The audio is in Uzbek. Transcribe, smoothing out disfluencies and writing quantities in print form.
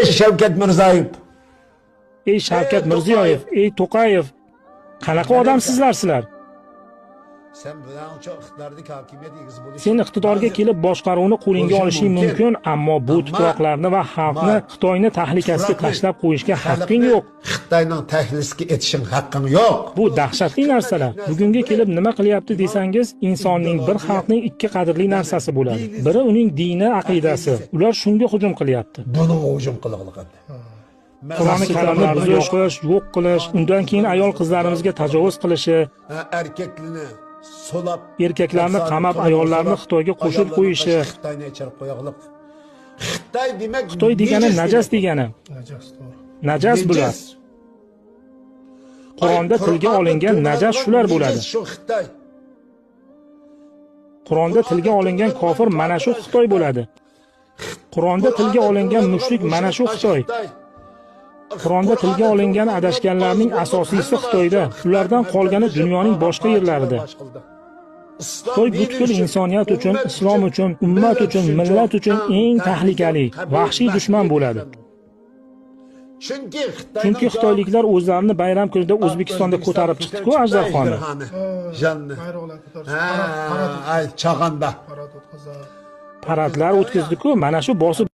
Ey Shavkat Mirziyoyev. Ey Shavkat Mirziyoyev, ey To'qayev, qanaqa odamsizlar sizlar? Sen iqtidorga kelib boshqaruvni qo'lingga olishing mumkin, ammo bu tuproqlarni va xalqni Xitoyni tahlikasiga tashlab qo'yishga haqqing yo'q. Xitoyning tahlikasiga etishing haqqing yo'q. Bu dahshatli narsalar. Bugunga kelib nima qilyapti desangiz, insonning bir xalqning ikki qadrli narsasi bo'ladi. Biri uning dini, aqidasi. Ular shunga hujum qilyapti. Buni hujum qilgan. Qur'oni Karimni buzish, yo'q qilish, undan keyin ayol qizlarimizga tajovuz qilishi, erkaklarni qamab, ayollarni Xitoyga qo'shib qo'yishi. Xitoy degani najas degani. Najas bular. Qur'onda tilga olingan najas shular bo'ladi. Qur'onda tilga olingan kofir mana shu Xitoy bo'ladi. Qur'onda tilga olingan mushrik mana shu Xitoy. Qur'onda tilga olingan adashganlarning asosiysi Xitoyda, ulardan qolgani dunyoning boshqa yerlarida. Xitoy butkul insoniyat uchun, islom uchun, ummat uchun, millat uchun eng tahlikali, vahshiy dushman bo'ladi. Chunki xitoyliklar o'zlarini bayram kunida O'zbekistonda ko'tarib chiqdi-ku ajdarxonni. Chag'anda paradlar o'tkazdi-ku, mana shu bosib